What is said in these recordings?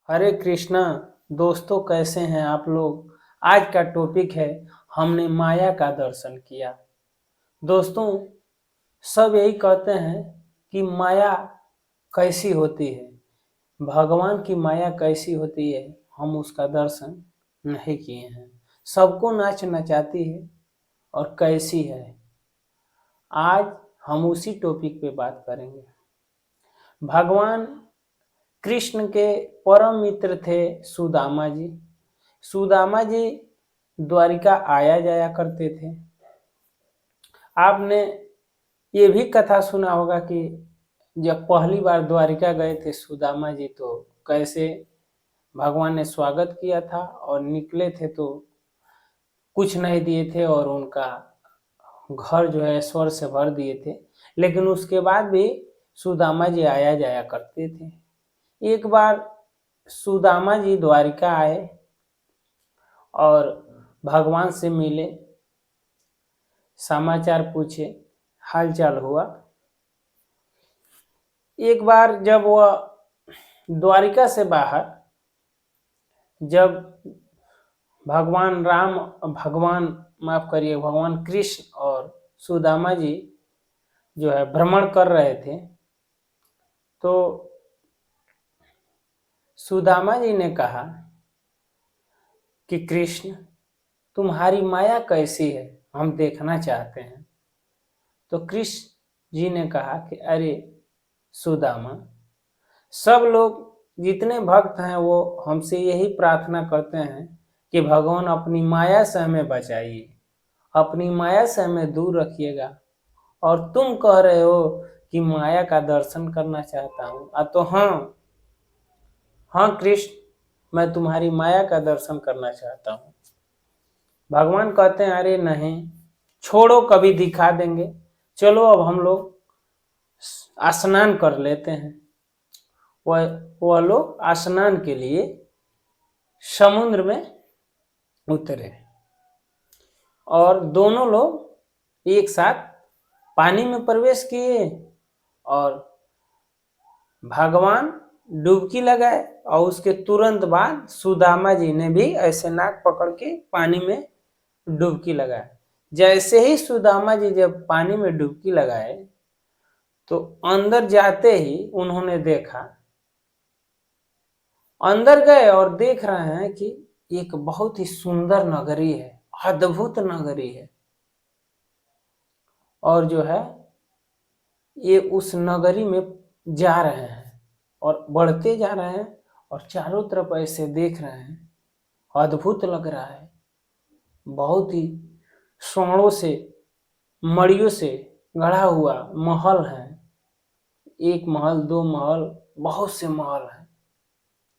हरे कृष्णा। दोस्तों, कैसे हैं आप लोग। आज का टॉपिक है हमने माया का दर्शन किया। दोस्तों, सब यही कहते हैं कि माया कैसी होती है, भगवान की माया कैसी होती है। हम उसका दर्शन नहीं किए हैं। सबको नाच नचाती है और कैसी है। आज हम उसी टॉपिक पे बात करेंगे। भगवान कृष्ण के परम मित्र थे सुदामा जी। सुदामा जी द्वारिका आया जाया करते थे। आपने ये भी कथा सुना होगा कि जब पहली बार द्वारिका गए थे सुदामा जी, तो कैसे भगवान ने स्वागत किया था और निकले थे तो कुछ नहीं दिए थे और उनका घर जो है स्वर से भर दिए थे। लेकिन उसके बाद भी सुदामा जी आया जाया करते थे। एक बार सुदामा जी द्वारिका आए और भगवान से मिले, समाचार पूछे, हालचाल हुआ। एक बार जब वह द्वारिका से बाहर, जब भगवान राम, भगवान कृष्ण और सुदामा जी जो है भ्रमण कर रहे थे, तो सुदामा जी ने कहा कि कृष्ण, तुम्हारी माया कैसी है, हम देखना चाहते हैं। तो कृष्ण जी ने कहा कि अरे सुदामा, सब लोग जितने भक्त हैं वो हमसे यही प्रार्थना करते हैं कि भगवान अपनी माया से हमें बचाइए, अपनी माया से हमें दूर रखिएगा। और तुम कह रहे हो कि माया का दर्शन करना चाहता हूँ। तो हाँ हाँ कृष्ण, मैं तुम्हारी माया का दर्शन करना चाहता हूँ। भगवान कहते हैं अरे नहीं, छोड़ो, कभी दिखा देंगे। चलो अब हम लोग स्नान कर लेते हैं। वह लोग स्नान के लिए समुद्र में उतरे और दोनों लोग एक साथ पानी में प्रवेश किए और भगवान डुबकी लगाए और उसके तुरंत बाद सुदामा जी ने भी ऐसे नाक पकड़ के पानी में डुबकी लगाए। जैसे ही सुदामा जी जब पानी में डुबकी लगाए तो अंदर जाते ही उन्होंने देखा, अंदर गए और देख रहे हैं कि एक बहुत ही सुंदर नगरी है, अद्भुत नगरी है। और जो है ये उस नगरी में जा रहे हैं और बढ़ते जा रहे हैं और चारों तरफ ऐसे देख रहे हैं। अद्भुत लग रहा है। बहुत ही स्वर्णों से, मड़ियों से गढ़ा हुआ महल है। एक महल, दो महल, बहुत से महल हैं।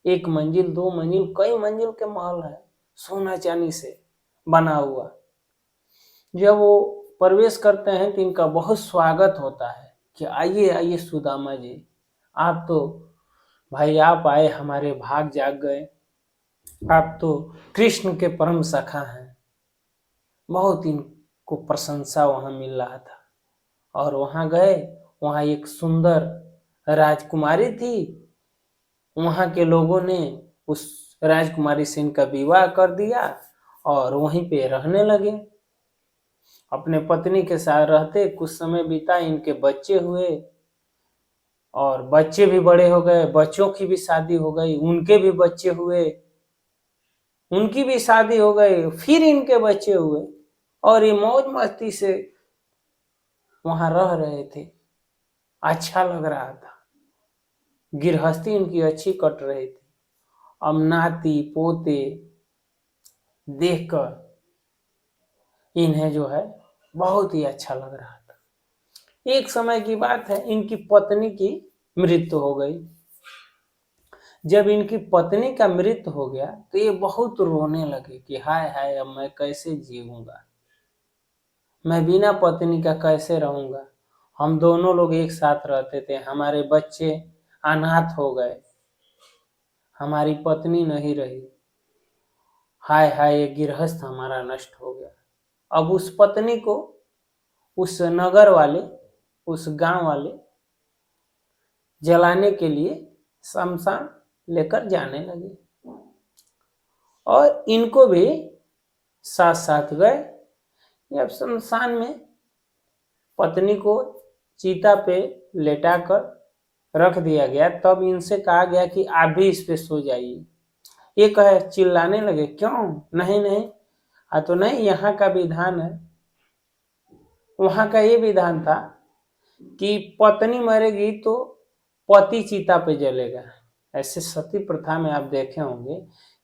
एक मंजिल, दो मंजिल, कई मंजिल के महल है, सोना चांदी से बना हुआ। जब वो प्रवेश करते हैं तो इनका बहुत स्वागत होता है कि आइए आइए सुदामा जी, आप तो भाई आप आए, हमारे भाग जाग गए। आप तो कृष्ण के परम सखा हैं। बहुत इनको प्रशंसा वहां मिल रहा था। और वहां गए, वहां एक सुंदर राजकुमारी थी। वहां के लोगों ने उस राजकुमारी से इनका विवाह कर दिया और वहीं पे रहने लगे। अपने पत्नी के साथ रहते कुछ समय बीता, इनके बच्चे हुए और बच्चे भी बड़े हो गए। बच्चों की भी शादी हो गई, उनके भी बच्चे हुए, उनकी भी शादी हो गई, फिर इनके बच्चे हुए और ये मौज मस्ती से वहां रह रहे थे। अच्छा लग रहा था, गृहस्थी इनकी अच्छी कट रही थी। अब नाती पोते देखकर इन्हें जो है बहुत ही अच्छा लग रहा था। एक समय की बात है, इनकी पत्नी की मृत्यु हो गई। जब इनकी पत्नी का मृत्यु हो गया तो ये बहुत रोने लगे कि हाय हाय, अब मैं कैसे जीऊंगा, मैं बिना पत्नी का कैसे रहूंगा। हम दोनों लोग एक साथ रहते थे, हमारे बच्चे अनाथ हो गए, हमारी पत्नी नहीं रही। हाय हाय, ये गृहस्थ हमारा नष्ट हो गया। अब उस पत्नी को उस नगर वाले, उस गांव वाले जलाने के लिए शमशान लेकर जाने लगे और इनको भी साथ साथ गए। अब शमशान में पत्नी को चीता पे लेटाकर रख दिया गया। तब इनसे कहा गया कि आप भी इस पे सो जाइए। ये कहे, चिल्लाने लगे, क्यों? नहीं नहीं, तो नहीं, यहाँ का विधान है। वहां का ये विधान था कि पत्नी मरेगी तो पति चिता पे जलेगा। ऐसे सती प्रथा में आप देखे होंगे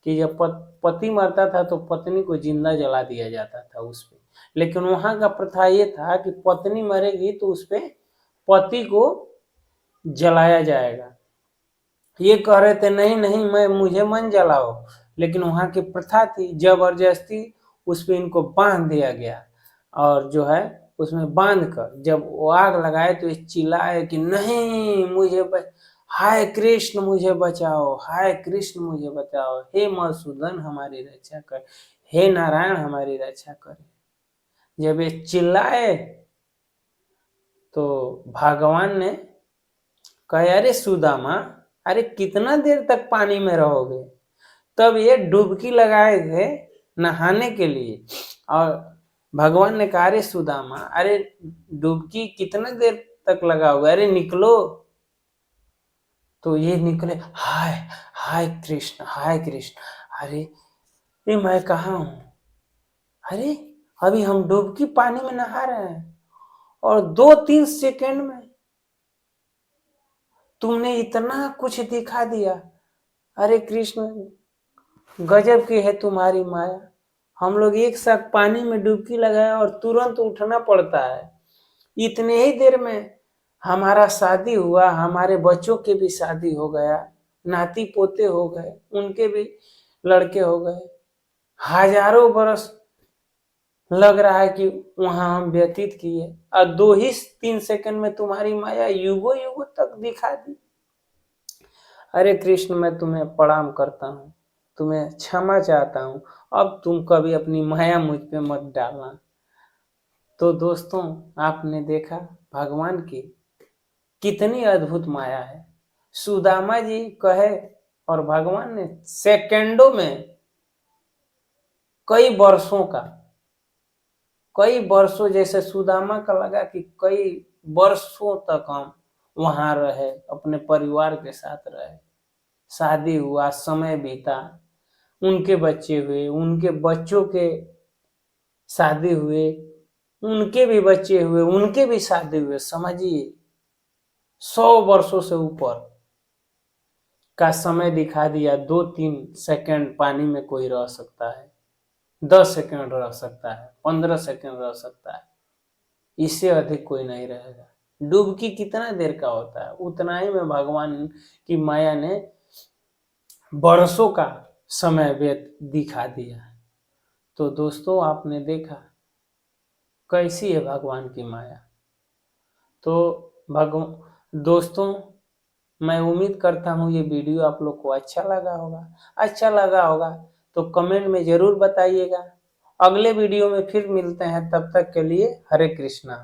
कि जब पति मरता था तो पत्नी को जिंदा जला दिया जाता था उस पे। लेकिन वहां का प्रथा ये था कि पत्नी मरेगी तो उस पे पति को जलाया जाएगा। ये कह रहे थे, नहीं नहीं, मुझे मन जलाओ। लेकिन वहां की प्रथा थी, जबरदस्ती उस पे इनको बांध दिया गया और जो है उसमें बांध कर जब वो आग लगाए तो ये चिल्लाए कि नहीं, हाय कृष्ण मुझे बचाओ, हाय कृष्ण मुझे बचाओ, हे मधुसूदन हमारी रक्षा कर, हे नारायण हमारी रक्षा कर। जब ये चिल्लाए तो भगवान ने कहा, अरे सुदामा, अरे कितना देर तक पानी में रहोगे? तब ये डुबकी लगाए थे नहाने के लिए और भगवान ने कहा, अरे सुदामा, अरे डुबकी कितना देर तक लगाओगे? अरे निकलो। तो ये निकले, हाय हाय कृष्ण, हाय कृष्ण। अरे ये मैं कहाँ हूं? अरे अभी हम डुबकी पानी में नहा रहे हैं और 2-3 सेकंड में तुमने इतना कुछ दिखा दिया। अरे कृष्ण, गजब की है तुम्हारी माया। हम लोग एक साथ पानी में डुबकी लगाए और तुरंत उठना पड़ता है। इतने ही देर में हमारा शादी हुआ, हमारे बच्चों के भी शादी हो गया, नाती पोते हो गए, उनके भी लड़के हो गए। हजारों बरस लग रहा है कि वहां हम व्यतीत किए और 2 ही 3 सेकंड में तुम्हारी माया युगों युगों तक दिखा दी। अरे कृष्ण, मैं तुम्हें प्रणाम करता हूँ, तुम्हें क्षमा चाहता हूँ, अब तुम कभी अपनी माया मुझ पे मत डालना। तो दोस्तों, आपने देखा भगवान की कितनी अद्भुत माया है। सुदामा जी कहे और भगवान ने सेकंडों में कई वर्षों जैसे सुदामा का लगा कि कई वर्षों तक हम वहां रहे, अपने परिवार के साथ रहे, शादी हुआ, समय बीता, उनके बच्चे हुए, उनके बच्चों के शादी हुए, उनके भी बच्चे हुए, उनके भी शादी हुए। समझिए 100 वर्षों से ऊपर का समय दिखा दिया। 2-3 सेकंड पानी में कोई रह सकता है, 10 सेकंड रह सकता है, 15 सेकंड रह सकता है, इससे अधिक कोई नहीं रहेगा। डुबकी कितना देर का होता है, उतना ही में भगवान की माया ने बरसों का समय दिखा दिया। तो दोस्तों, आपने देखा कैसी है भगवान की माया। तो दोस्तों, मैं उम्मीद करता हूँ ये वीडियो आप लोग को अच्छा लगा होगा तो कमेंट में जरूर बताइएगा। अगले वीडियो में फिर मिलते हैं, तब तक के लिए हरे कृष्णा।